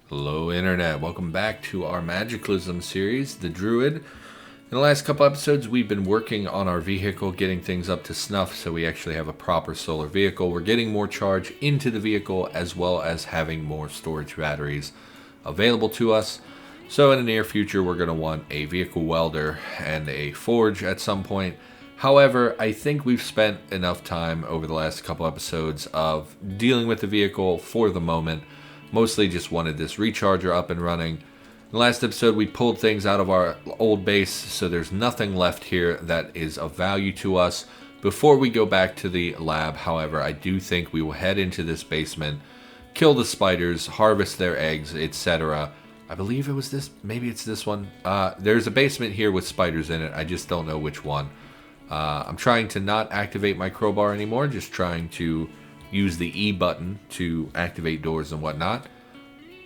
Hello Internet, welcome back to our Magiclysm series, the Druid. In the last couple episodes we've been working on our vehicle, getting things up to snuff so we actually have a proper solar vehicle. We're getting more charge into the vehicle as well as having more storage batteries available to us. So in the near future we're going to want a vehicle welder and a forge at some point. However, I think we've spent enough time over the last couple episodes of dealing with the vehicle for the moment. Mostly just wanted this recharger up and running. In the last episode, we pulled things out of our old base, so there's nothing left here that is of value to us. Before we go back to the lab, however, I do think we will head into this basement, kill the spiders, harvest their eggs, etc. I believe it was this, maybe it's this one. There's a basement here with spiders in it, I just don't know which one. I'm trying to not activate my crowbar anymore, just trying to use the E button to activate doors and whatnot.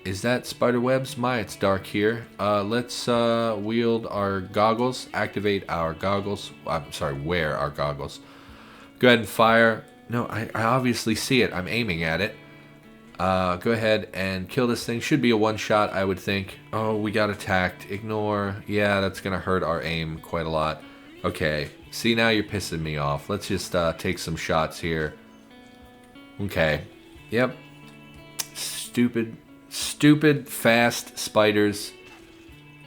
Is that spider webs? It's dark here. Let's wield our goggles, activate our goggles. I'm sorry, wear our goggles. Go ahead and fire. No, I obviously see it. I'm aiming at it. Go ahead and kill this thing. Should be a one shot, I would think. Oh, we got attacked. Ignore. Yeah, that's going to hurt our aim quite a lot. Okay. See, now you're pissing me off. Let's just take some shots here. Okay. Yep. Stupid, fast spiders.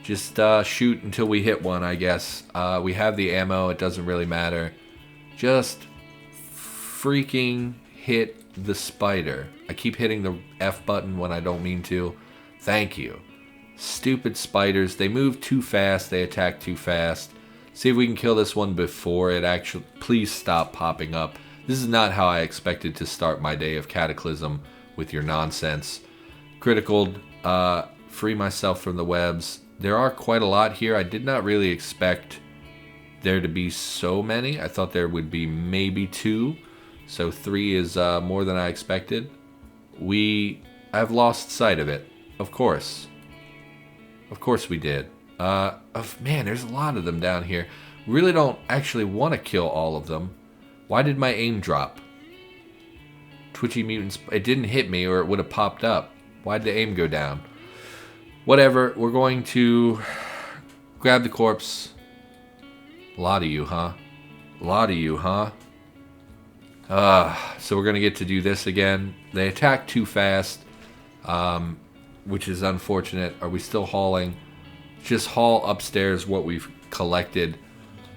Just shoot until we hit one, I guess. We have the ammo. It doesn't really matter. Just freaking hit the spider. I keep hitting the F button when I don't mean to. Thank you. Stupid spiders. They move too fast. They attack too fast. See if we can kill this one before it actually... Please stop popping up. This is not how I expected to start my day of Cataclysm with your nonsense. Criticaled, free myself from the webs. There are quite a lot here. I did not really expect there to be so many. I thought there would be maybe 2. So 3 is more than I expected. I've lost sight of it. Of course. Of course we did. Man, there's a lot of them down here. Really don't actually want to kill all of them. Why did my aim drop? Twitchy mutants. It didn't hit me or it would have popped up. Why did the aim go down? Whatever. We're going to grab the corpse. A lot of you, huh? A lot of you, huh? So we're going to get to do this again. They attack too fast, which is unfortunate. Are we still hauling? Just haul upstairs what we've collected.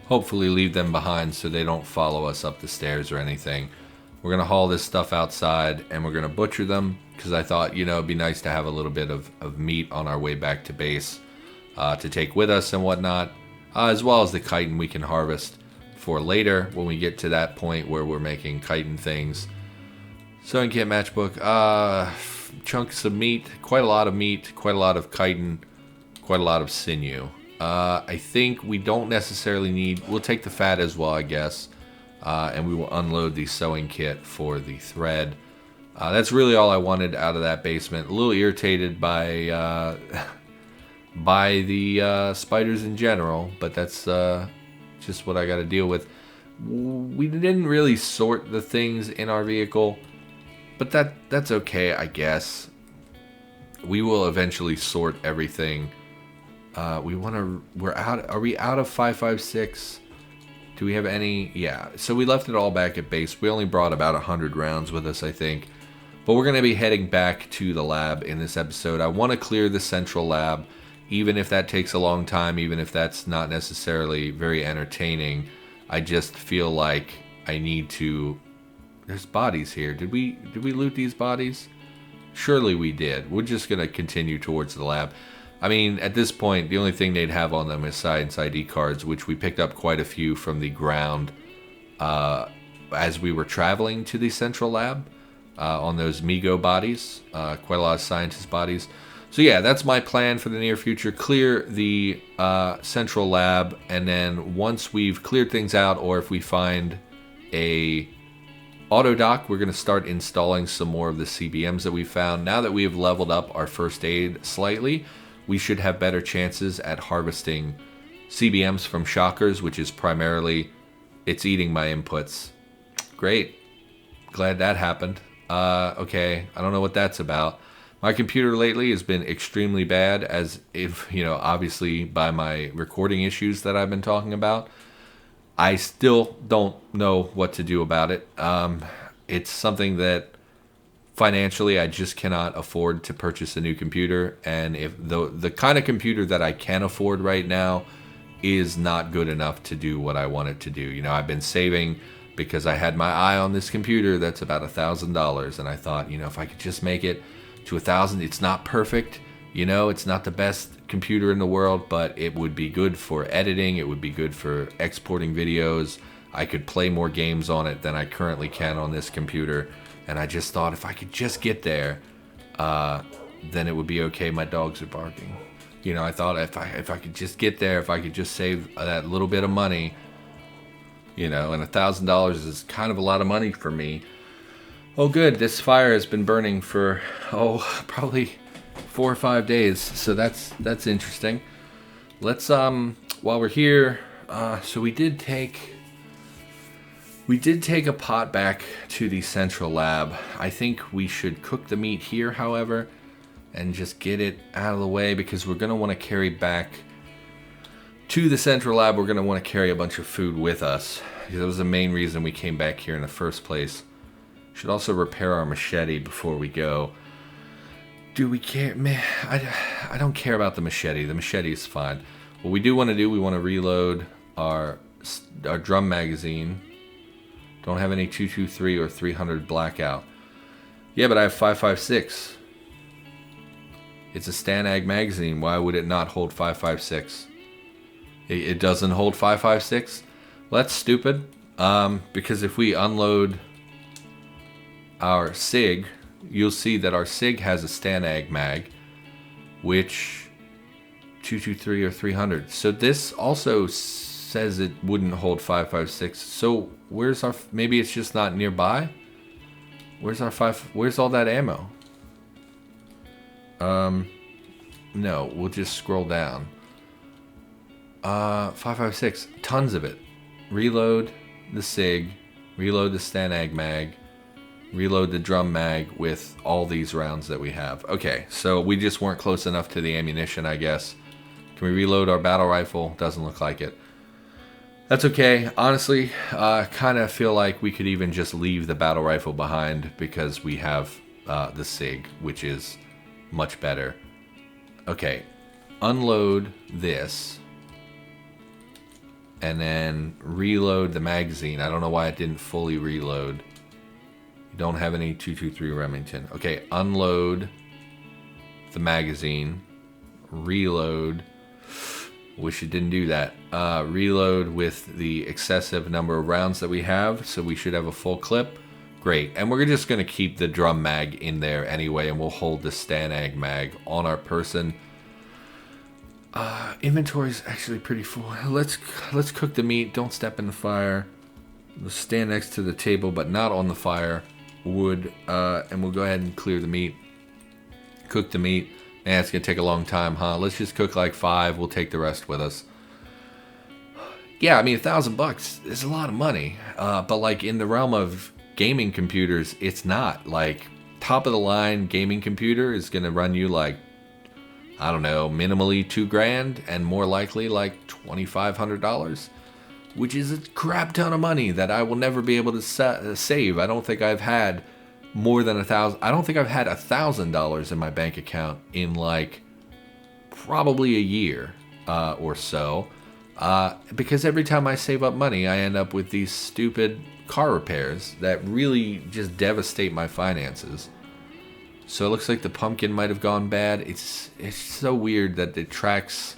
Hopefully leave them behind so they don't follow us up the stairs or anything. We're going to haul this stuff outside and we're going to butcher them because I thought, it'd be nice to have a little bit of meat on our way back to base to take with us and whatnot, as well as the chitin we can harvest for later when we get to that point where we're making chitin things. Sewing kit matchbook, chunks of meat, quite a lot of meat, quite a lot of chitin, quite a lot of sinew. I think we don't necessarily need... We'll take the fat as well, I guess. And we will unload the sewing kit for the thread. That's really all I wanted out of that basement. A little irritated by the spiders in general. But that's just what I got to deal with. We didn't really sort the things in our vehicle. But that's okay, I guess. We will eventually sort everything. Are we out of 5.56? Do we have any? Yeah, so we left it all back at base. We only brought about 100 rounds with us, I think. But we're going to be heading back to the lab in this episode. I want to clear the central lab, even if that takes a long time, even if that's not necessarily very entertaining. I just feel like I need to... There's bodies here. Did we loot these bodies? Surely we did. We're just going to continue towards the lab. I mean, at this point, the only thing they'd have on them is science ID cards, which we picked up quite a few from the ground as we were traveling to the central lab on those Migo bodies, quite a lot of scientist bodies. So yeah, that's my plan for the near future. Clear the central lab, and then once we've cleared things out, or if we find a auto dock, we're going to start installing some more of the CBMs that we found. Now that we have leveled up our first aid slightly, we should have better chances at harvesting CBMs from shockers, which is primarily, it's eating my inputs. Great. Glad that happened. Okay, I don't know what that's about. My computer lately has been extremely bad, as if, obviously by my recording issues that I've been talking about. I still don't know what to do about it. It's something that financially I just cannot afford to purchase a new computer, and if the kind of computer that I can afford right now is not good enough to do what I want it to do. I've been saving because I had my eye on this computer that's about $1,000, and I thought, if I could just make it to 1,000, it's not perfect. It's not the best computer in the world, but it would be good for editing. It would be good for exporting videos. I could play more games on it than I currently can on this computer. And I just thought if I could just get there, then it would be okay. My dogs are barking. I thought if I could just get there, if I could just save that little bit of money, and $1,000 is kind of a lot of money for me. Oh, good. This fire has been burning for, probably 4 or 5 days. So that's interesting. Let's, while we're here, so we did take a pot back to the central lab. I think we should cook the meat here, however, and just get it out of the way, because we're going to want to carry back to the central lab. We're going to want to carry a bunch of food with us. That was the main reason we came back here in the first place. Should also repair our machete before we go. Do we care? Man, I don't care about the machete. The machete is fine. What we do want to do, we want to reload our drum magazine. Don't have any 223 or 300 blackout. Yeah, but I have 5.56. It's a Stanag magazine. Why would it not hold 5.56? It doesn't hold 5.56? Well, that's stupid. Because if we unload our SIG, you'll see that our SIG has a Stanag mag, which 223 or 300. So this also says it wouldn't hold 5.56. So where's our? Maybe it's just not nearby. Where's our Where's all that ammo? No, we'll just scroll down. 5.56, tons of it. Reload the SIG, reload the Stanag mag, reload the drum mag with all these rounds that we have. Okay, so we just weren't close enough to the ammunition, I guess. Can we reload our battle rifle? Doesn't look like it. That's okay. Honestly, kind of feel like we could even just leave the battle rifle behind, because we have the SIG, which is much better. Okay, unload this, and then reload the magazine. I don't know why it didn't fully reload. You don't have any 223 Remington. Okay, unload the magazine, reload. Wish it didn't do that. Reload with the excessive number of rounds that we have, so we should have a full clip. Great. And we're just going to keep the drum mag in there anyway, and we'll hold the Stanag mag on our person. Inventory's actually pretty full. Let's cook the meat. Don't step in the fire. We'll stand next to the table, but not on the fire. Wood. And we'll go ahead and clear the meat. Cook the meat. Man, it's going to take a long time, huh? Let's just cook like 5. We'll take the rest with us. Yeah, I mean, $1,000 is a lot of money. But like in the realm of gaming computers, it's not. Like, top of the line gaming computer is going to run you like, I don't know, minimally $2,000, and more likely like $2,500, which is a crap ton of money that I will never be able to save. I don't think I've had more than $1,000. I don't think I've had $1,000 in my bank account in like probably a year or so, because every time I save up money, I end up with these stupid car repairs that really just devastate my finances. So it looks like the pumpkin might have gone bad. It's so weird that it tracks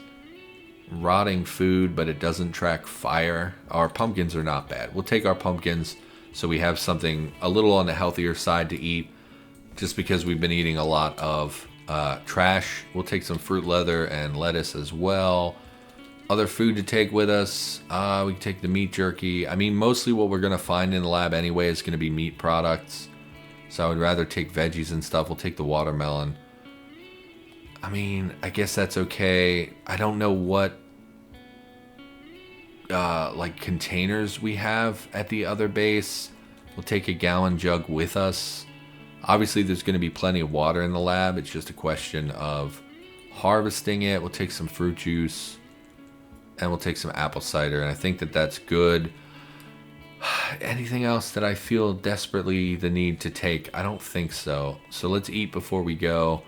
rotting food, but it doesn't track fire. Our pumpkins are not bad. We'll take our pumpkins so we have something a little on the healthier side to eat, just because we've been eating a lot of trash. We'll take some fruit leather and lettuce as well. Other food to take with us, we can take the meat jerky. I mean, mostly what we're going to find in the lab anyway is going to be meat products. So I would rather take veggies and stuff. We'll take the watermelon. I mean, I guess that's okay. I don't know what like containers we have at the other base. We'll take a gallon jug with us. Obviously, there's going to be plenty of water in the lab. It's just a question of harvesting it. We'll take some fruit juice, and we'll take some apple cider, and I think that that's good. Anything else that I feel desperately the need to take? I don't think so. So let's eat before we go.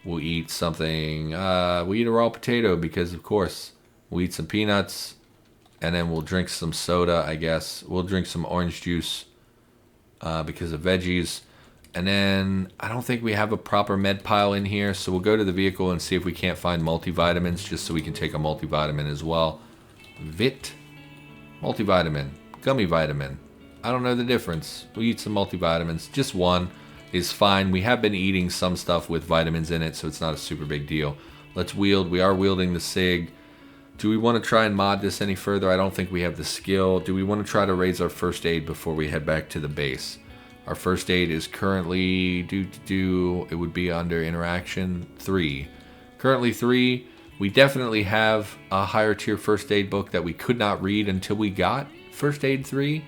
We'll eat something. We'll eat a raw potato because, of course, we'll eat some peanuts, and then we'll drink some soda, I guess. We'll drink some orange juice because of veggies. And then I don't think we have a proper med pile in here, so we'll go to the vehicle and see if we can't find multivitamins just so we can take a multivitamin as well. Multivitamin, gummy vitamin. I don't know the difference. We'll eat some multivitamins. Just one is fine. We have been eating some stuff with vitamins in it, so it's not a super big deal. Let's wield. We are wielding the SIG. Do we want to try and mod this any further? I don't think we have the skill. Do we want to try to raise our first aid before we head back to the base? Our first aid is currently it would be under interaction 3. Currently 3. We definitely have a higher tier first aid book that we could not read until we got first aid 3.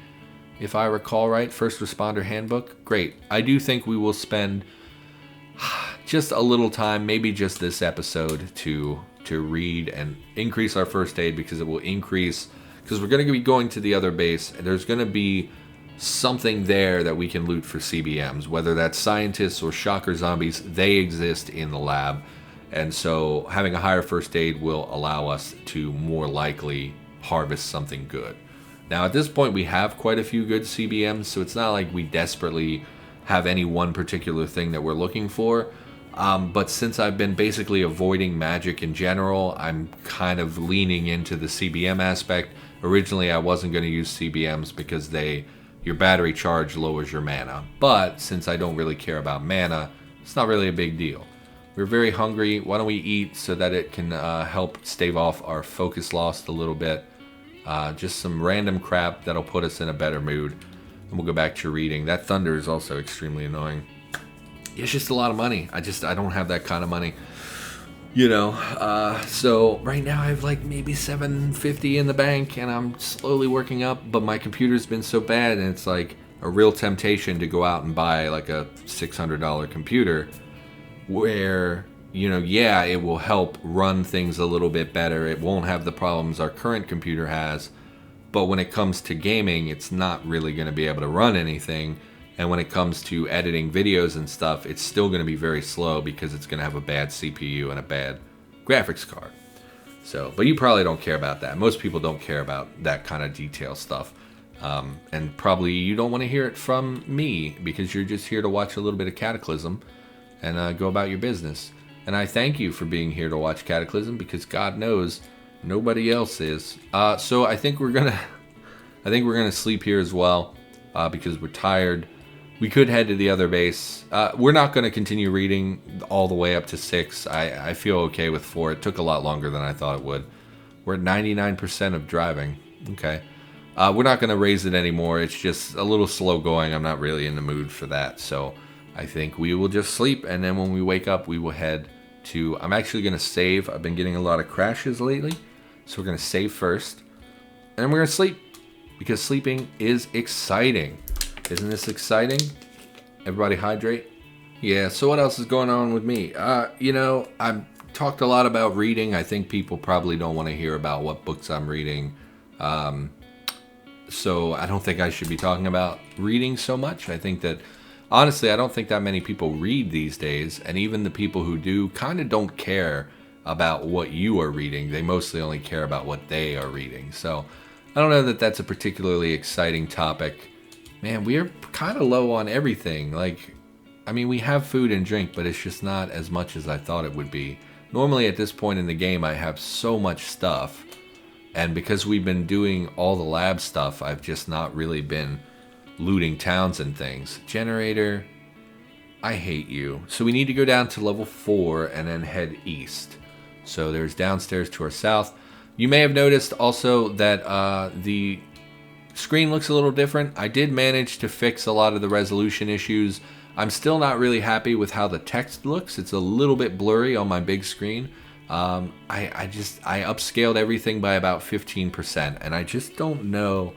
If I recall right, first responder handbook. Great. I do think we will spend just a little time, maybe just this episode, to read and increase our first aid, because it will increase, because we're going to be going to the other base, and there's going to be something there that we can loot for CBMs, whether that's scientists or shocker zombies. They exist in the lab, and so having a higher first aid will allow us to more likely harvest something good. Now at this point we have quite a few good CBMs, so it's not like we desperately have any one particular thing that we're looking for, but since I've been basically avoiding magic in general, I'm kind of leaning into the CBM aspect. Originally I wasn't going to use CBMs because your battery charge lowers your mana. But since I don't really care about mana, it's not really a big deal. We're very hungry. Why don't we eat so that it can help stave off our focus loss a little bit. Just some random crap that'll put us in a better mood. And we'll go back to reading. That thunder is also extremely annoying. It's just a lot of money. I don't have that kind of money. So right now I have like maybe $750 in the bank, and I'm slowly working up, but my computer's been so bad, and it's like a real temptation to go out and buy like a $600 computer where, it will help run things a little bit better. It won't have the problems our current computer has, but when it comes to gaming, it's not really going to be able to run anything. And when it comes to editing videos and stuff, it's still going to be very slow because it's going to have a bad CPU and a bad graphics card. So, but you probably don't care about that. Most people don't care about that kind of detail stuff. And probably you don't want to hear it from me because you're just here to watch a little bit of Cataclysm and go about your business. And I thank you for being here to watch Cataclysm because God knows nobody else is. So I think we're gonna sleep here as well because we're tired. We could head to the other base. We're not going to continue reading all the way up to 6. I feel okay with 4. It took a lot longer than I thought it would. We're at 99% of driving. Okay. We're not going to raise it anymore. It's just a little slow going. I'm not really in the mood for that. So I think we will just sleep. And then when we wake up, we will head to... I'm actually going to save. I've been getting a lot of crashes lately. So we're going to save first. And then we're going to sleep. Because sleeping is exciting. Isn't this exciting? Everybody hydrate? Yeah, so what else is going on with me? I've talked a lot about reading. I think people probably don't want to hear about what books I'm reading. So I don't think I should be talking about reading so much. I think that, honestly, I don't think that many people read these days. And even the people who do kind of don't care about what you are reading. They mostly only care about what they are reading. So I don't know that that's a particularly exciting topic. Man, we are kind of low on everything. We have food and drink, but it's just not as much as I thought it would be. Normally at this point in the game, I have so much stuff. And because we've been doing all the lab stuff, I've just not really been looting towns and things. Generator, I hate you. So we need to go down to level 4 and then head east. So there's downstairs to our south. You may have noticed also that the screen looks a little different. I did manage to fix a lot of the resolution issues. I'm still not really happy with how the text looks. It's a little bit blurry on my big screen. I upscaled everything by about 15%, and I just don't know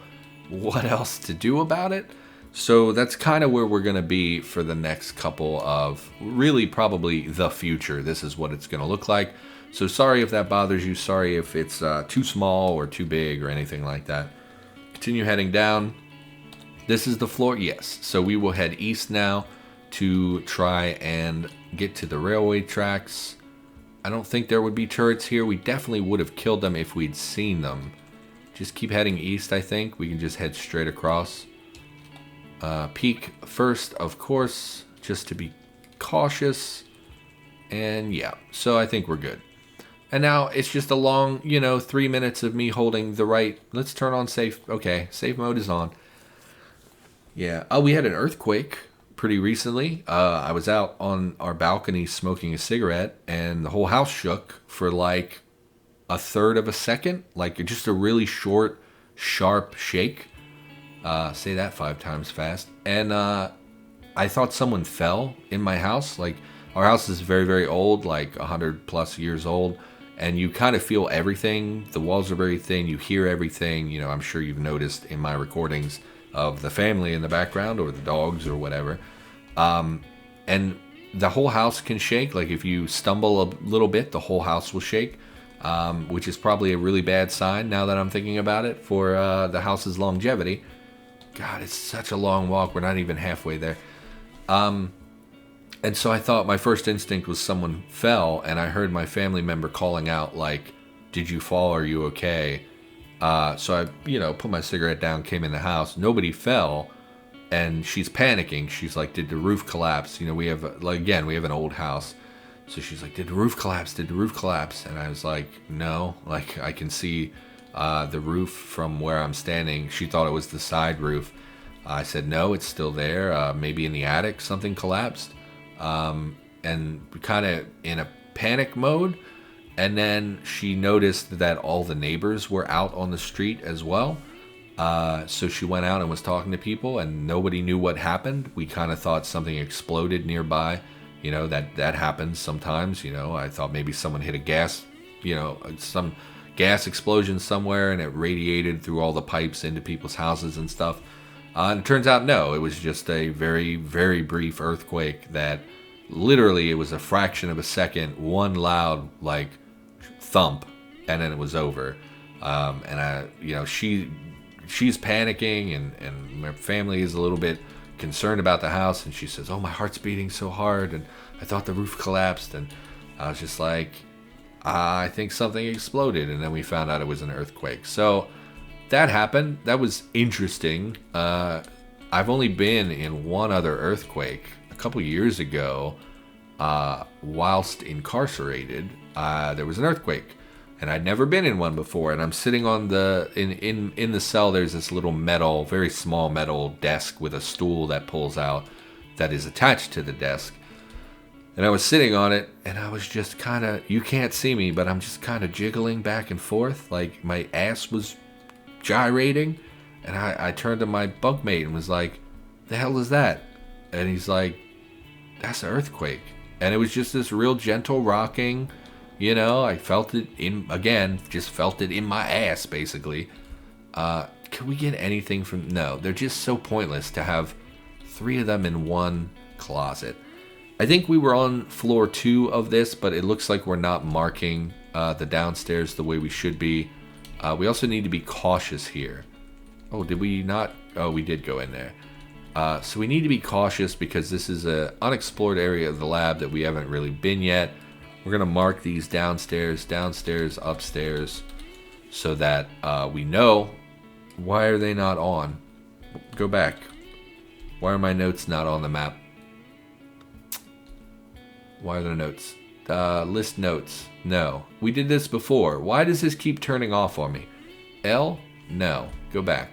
what else to do about it. So that's kind of where we're going to be for the next couple of, really probably the future. This is what it's going to look like. So sorry if that bothers you. Sorry if it's too small or too big or anything like that. Continue heading down. This is the floor. Yes. So we will head east now to try and get to the railway tracks. I don't think there would be turrets here. We definitely would have killed them if we'd seen them. Just keep heading east, I think. We can just head straight across. Peek first, of course, just to be cautious. And yeah, so I think we're good. And now it's just a long, 3 minutes of me holding the right. Let's turn on safe. Okay, safe mode is on. Yeah. Oh, we had an earthquake pretty recently. I was out on our balcony smoking a cigarette, and the whole house shook for like a third of a second. Like just a really short, sharp shake. Say that 5 times fast. And I thought someone fell in my house. Like, our house is very, very old, like 100 plus years old. And you kind of feel everything. The walls are very thin. You hear everything. I'm sure you've noticed in my recordings of the family in the background or the dogs or whatever. And the whole house can shake. Like, if you stumble a little bit, the whole house will shake. Which is probably a really bad sign now that I'm thinking about it for the house's longevity. God, it's such a long walk. We're not even halfway there. And so I thought my first instinct was someone fell, and I heard my family member calling out, like, "Did you fall? Are you okay?" So I, put my cigarette down, came in the house. Nobody fell, and she's panicking. She's like, "Did the roof collapse?" We have, we have an old house. So she's like, "Did the roof collapse? Did the roof collapse?" And I was like, "No, like, I can see the roof from where I'm standing." She thought it was the side roof. I said, "No, it's still there. Maybe in the attic something collapsed." And kind of in a panic mode. And then she noticed that all the neighbors were out on the street as well. So she went out and was talking to people, and nobody knew what happened. We kind of thought something exploded nearby. That happens sometimes. I thought maybe someone hit a gas, some gas explosion somewhere, and it radiated through all the pipes into people's houses and stuff. And it turns out, no, it was just a very, very brief earthquake that literally it was a fraction of a second, one loud, like, thump, and then it was over. She's panicking, and my family is a little bit concerned about the house, and she says, "Oh, my heart's beating so hard, and I thought the roof collapsed." And I was just like, I think something exploded, and then we found out it was an earthquake. So that happened. That was interesting. I've only been in one other earthquake a couple years ago. Whilst incarcerated, there was an earthquake, and I'd never been in one before. And I'm sitting on in the cell. There's this little metal, very small metal desk with a stool that pulls out, that is attached to the desk. And I was sitting on it, and I was just kind of, you can't see me, but I'm just kind of jiggling back and forth, like my ass was gyrating. And I turned to my bunkmate and was like, "The hell is that?" And he's like, "That's an earthquake." And it was just this real gentle rocking, I felt it felt it in my ass, basically. Could we get anything from, no, they're just so pointless to have 3 of them in one closet. I think we were on floor 2 of this, but it looks like we're not marking the downstairs the way we should be. We also need to be cautious here. Oh, did we not? Oh, we did go in there. So we need to be cautious because this is an unexplored area of the lab that we haven't really been yet. We're going to mark these downstairs, upstairs, so that we know. Why are they not on? Go back. Why are my notes not on the map? Why are the notes? List notes. No. We did this before. Why does this keep turning off on me? L? No. Go back.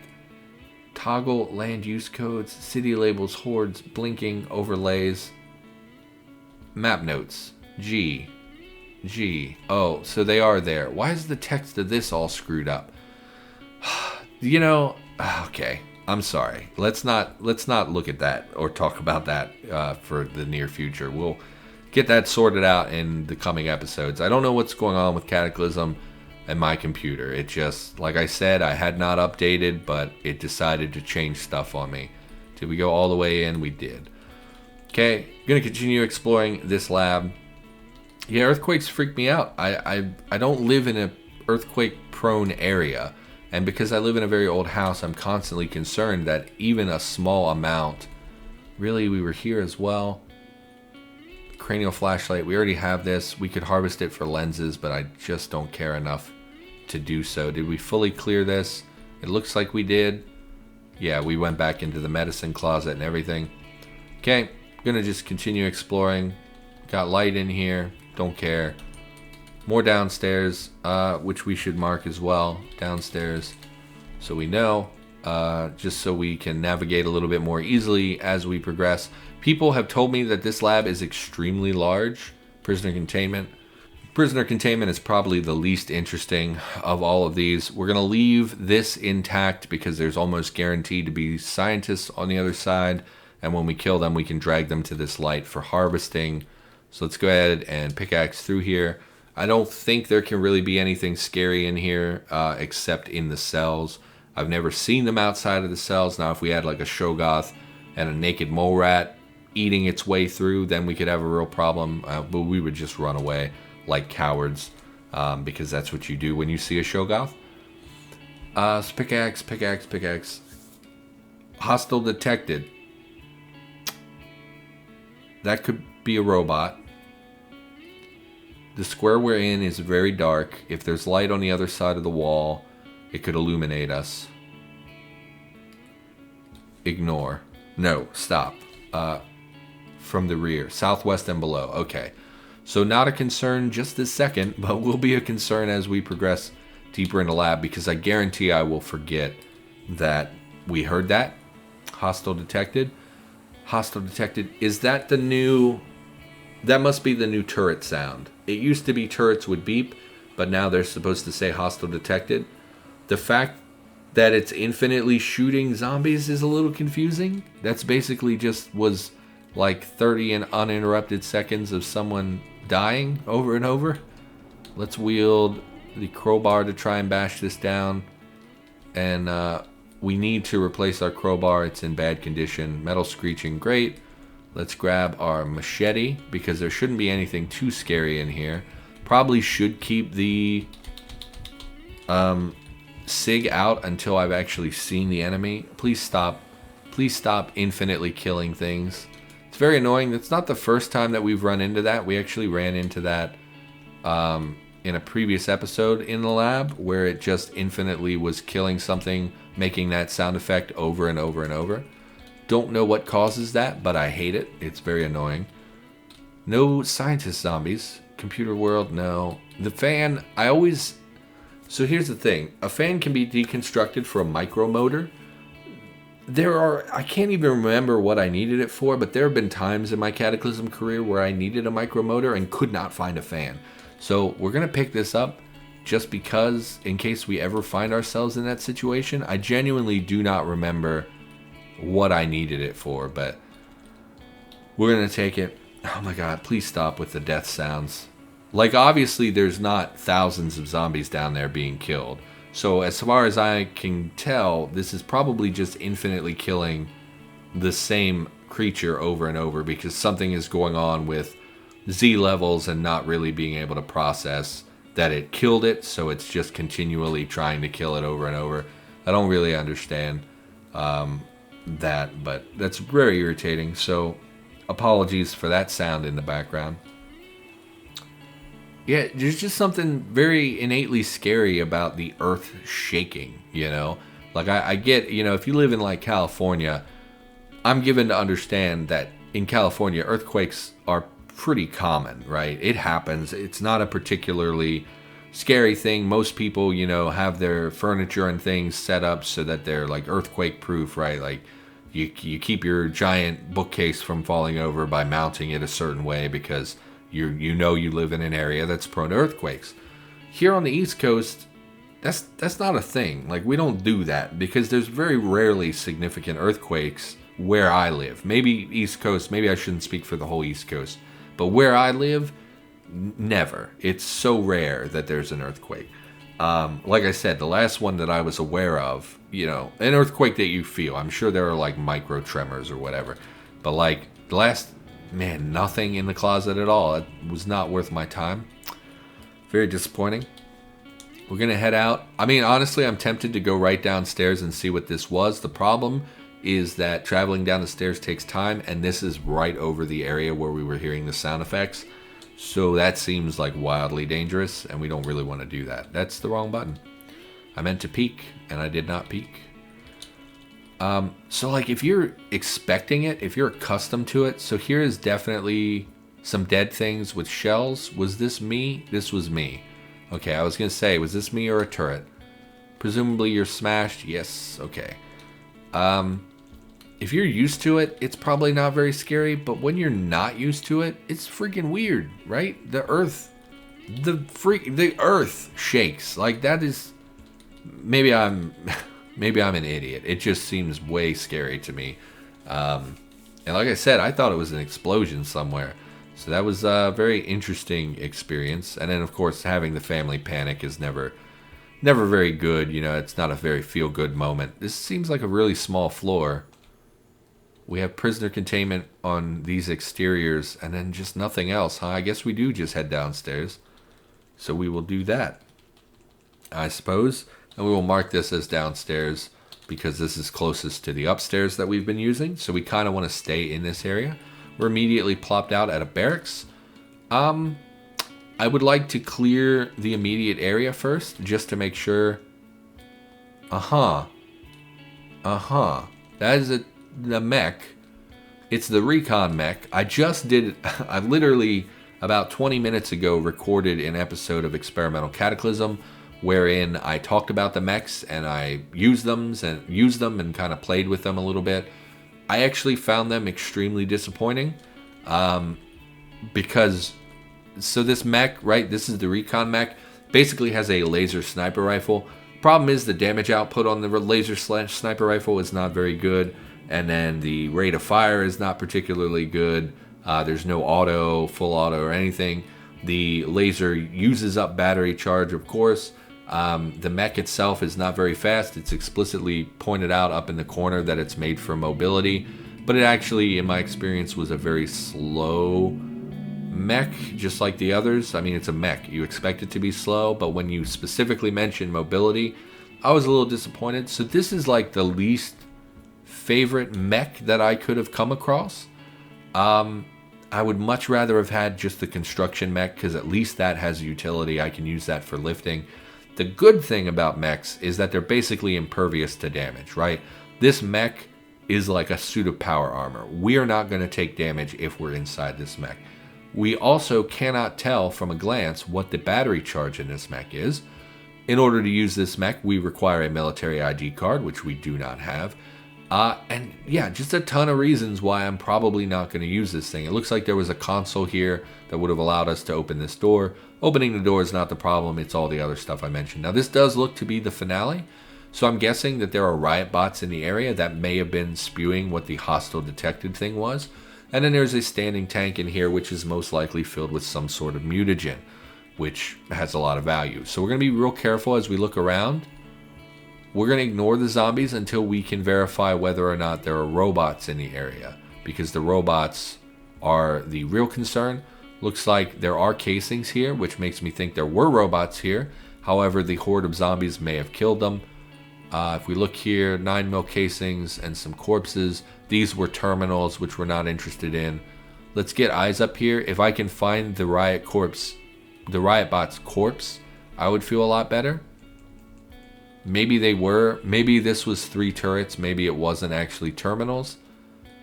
Toggle land use codes, city labels, hordes, blinking, overlays, map notes. G. Oh, so they are there. Why is the text of this all screwed up? Okay. I'm sorry. Let's not look at that or talk about that for the near future. We'll get that sorted out in the coming episodes. I don't know what's going on with Cataclysm and my computer. It just, like I said, I had not updated, but it decided to change stuff on me. Did we go all the way in? We did. Okay, gonna continue exploring this lab. Yeah, earthquakes freak me out. I don't live in a earthquake-prone area. And because I live in a very old house, I'm constantly concerned that even a small amount... Really, we were here as well. Cranial flashlight, we already have this. We could harvest it for lenses, but I just don't care enough to do so. Did we fully clear this? It looks like we did. Yeah, we went back into the medicine closet and everything. Okay, gonna just continue exploring. Got light in here, don't care. More downstairs, which we should mark as well. Downstairs, so we know. Just so we can navigate a little bit more easily as we progress. People have told me that this lab is extremely large. Prisoner containment. Prisoner containment is probably the least interesting of all of these. We're going to leave this intact because there's almost guaranteed to be scientists on the other side. And when we kill them, we can drag them to this light for harvesting. So let's go ahead and pickaxe through here. I don't think there can really be anything scary in here except in the cells. I've never seen them outside of the cells. Now, if we had like a Shoggoth and a naked mole rat eating its way through, then we could have a real problem. But we would just run away like cowards because that's what you do when you see a Shoggoth. So pickaxe, pickaxe, pickaxe. Hostile detected. That could be a robot. The square we're in is very dark. If there's light on the other side of the wall, it could illuminate us. Ignore. No, stop. From the rear. Southwest and below. Okay. So not a concern just this second, but will be a concern as we progress deeper in the lab, because I guarantee I will forget that we heard that. Hostile detected. Hostile detected. Is that the new... That must be the new turret sound. It used to be turrets would beep, but now they're supposed to say hostile detected. The fact that it's infinitely shooting zombies is a little confusing. That's basically just was like 30 uninterrupted seconds of someone dying over and over. Let's wield the crowbar to try and bash this down. And we need to replace our crowbar. It's in bad condition. Metal screeching, great. Let's grab our machete because there shouldn't be anything too scary in here. Probably should keep the SIG out until I've actually seen the enemy. Please stop. Please stop infinitely killing things. It's very annoying. It's not the first time that we've run into that. We actually ran into that in a previous episode in the lab where it just infinitely was killing something, making that sound effect over and over and over. Don't know what causes that, but I hate it. It's very annoying. No scientist zombies. Computer world, no. The fan, I always... So here's the thing. A fan can be deconstructed for a micromotor. I can't even remember what I needed it for, but there have been times in my Cataclysm career where I needed a micromotor and could not find a fan. So we're going to pick this up just because, in case we ever find ourselves in that situation. I genuinely do not remember what I needed it for, but we're going to take it. Oh my god, please stop with the death sounds. Like, obviously there's not thousands of zombies down there being killed. So as far as I can tell, this is probably just infinitely killing the same creature over and over because something is going on with Z levels and not really being able to process that it killed it, so it's just continually trying to kill it over and over. I don't really understand that, but that's very irritating. So apologies for that sound in the background. Yeah, there's just something very innately scary about the earth shaking, you know? Like, I get, you know, if you live in, like, California, I'm given to understand that in California, earthquakes are pretty common, right? It happens. It's not a particularly scary thing. Most people, you know, have their furniture and things set up so that they're, like, earthquake-proof, right? Like, you keep your giant bookcase from falling over by mounting it a certain way because... You know you live in an area that's prone to earthquakes. Here on the East Coast, that's not a thing. Like, we don't do that because there's very rarely significant earthquakes where I live. Maybe East Coast, maybe I shouldn't speak for the whole East Coast, but where I live, never. It's so rare that there's an earthquake. Like I said, the last one that I was aware of, an earthquake that you feel. I'm sure there are like micro tremors or whatever. But like the last, man, nothing in the closet at all. It was not worth my time. Very disappointing. We're going to head out. I mean, honestly, I'm tempted to go right downstairs and see what this was. The problem is that traveling down the stairs takes time, and this is right over the area where we were hearing the sound effects. So that seems like wildly dangerous, and we don't really want to do that. That's the wrong button. I meant to peek, and I did not peek. So like if you're expecting it, if you're accustomed to it, so here is definitely some dead things with shells. Was this me? This was me. Okay, I was going to say, was this me or a turret? Presumably you're smashed. Yes, okay. If you're used to it, it's probably not very scary, but when you're not used to it, it's freaking weird, right? The earth shakes. Like that is, maybe I'm an idiot. It just seems way scary to me. And like I said, I thought it was an explosion somewhere. So that was a very interesting experience. And then of course having the family panic is never very good. It's not a very feel-good moment. This seems like a really small floor. We have prisoner containment on these exteriors and then just nothing else, huh? I guess we do just head downstairs. So we will do that, I suppose. And we will mark this as downstairs because this is closest to the upstairs that we've been using. So we kind of want to stay in this area. We're immediately plopped out at a barracks. I would like to clear the immediate area first just to make sure. That is the mech. It's the Recon Mech. I literally about 20 minutes ago recorded an episode of Experimental Cataclysm wherein I talked about the mechs and I used them and kind of played with them a little bit. I actually found them extremely disappointing because this mech, right, this is the Recon Mech, basically has a laser sniper rifle. Problem is the damage output on the laser sniper rifle is not very good. And then the rate of fire is not particularly good. There's no full auto or anything. The laser uses up battery charge, of course. The mech itself is not very fast. It's explicitly pointed out up in the corner that it's made for mobility. But it actually, in my experience, was a very slow mech, just like the others. I mean, it's a mech. You expect it to be slow, but when you specifically mention mobility, I was a little disappointed. So this is like the least favorite mech that I could have come across. I would much rather have had just the construction mech because at least that has utility. I can use that for lifting. The good thing about mechs is that they're basically impervious to damage, right? This mech is like a suit of power armor. We are not going to take damage if we're inside this mech. We also cannot tell from a glance what the battery charge in this mech is. In order to use this mech, we require a military ID card, which we do not have. And yeah, just a ton of reasons why I'm probably not going to use this thing. It looks like there was a console here that would have allowed us to open this door. Opening the door is not the problem. It's all the other stuff I mentioned. Now, this does look to be the finale. So I'm guessing that there are riot bots in the area that may have been spewing what the hostile detected thing was. And then there's a standing tank in here, which is most likely filled with some sort of mutagen, which has a lot of value. So we're going to be real careful as we look around. We're going to ignore the zombies until we can verify whether or not there are robots in the area, because the robots are the real concern. Looks like there are casings here, which makes me think there were robots here. However, the horde of zombies may have killed them. If we look here, 9mm casings and some corpses. These were terminals, which we're not interested in. Let's get eyes up here. If I can find the riot bot's corpse, I would feel a lot better. Maybe this was 3 turrets. Maybe it wasn't actually terminals.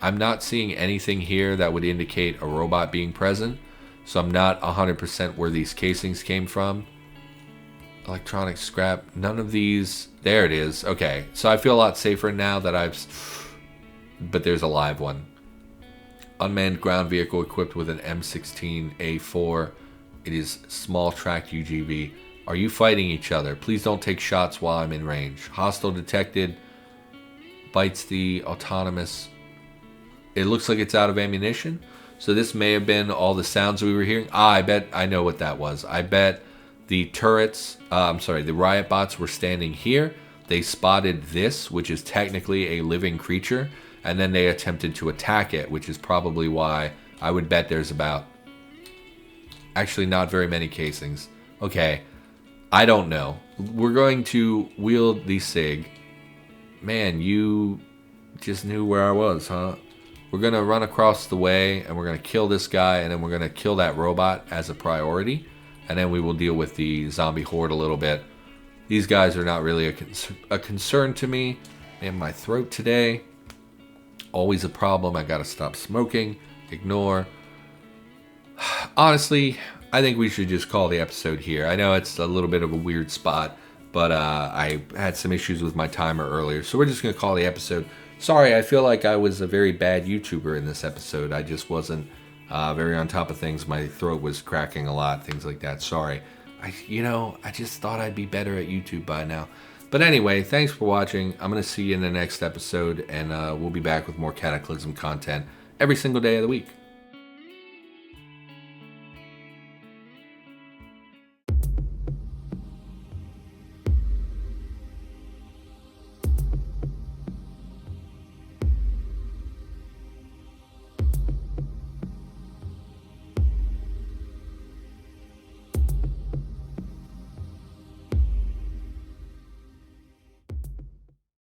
I'm not seeing anything here that would indicate a robot being present. So I'm not 100% where these casings came from. Electronic scrap. None of these. There it is. Okay. So I feel a lot safer now that but there's a live one. Unmanned ground vehicle equipped with an M16A4. It is small tracked UGV. Are you fighting each other? Please don't take shots while I'm in range. Hostile detected. Bites the autonomous. It looks like it's out of ammunition. So this may have been all the sounds we were hearing. I bet I know what that was. I bet the turrets, the riot bots were standing here. They spotted this, which is technically a living creature, and then they attempted to attack it, which is probably why I would bet there's about... Actually, not very many casings. Okay, I don't know. We're going to wield the SIG. Man, you just knew where I was, huh? We're going to run across the way, and we're going to kill this guy, and then we're going to kill that robot as a priority. And then we will deal with the zombie horde a little bit. These guys are not really a concern to me. Man, my throat today. Always a problem. I gotta stop smoking. Ignore. Honestly, I think we should just call the episode here. I know it's a little bit of a weird spot, but I had some issues with my timer earlier. So we're just gonna call the episode. Sorry, I feel like I was a very bad YouTuber in this episode. I just wasn't very on top of things. My throat was cracking a lot, things like that. Sorry. I just thought I'd be better at YouTube by now. But anyway, thanks for watching. I'm going to see you in the next episode, and we'll be back with more Cataclysm content every single day of the week.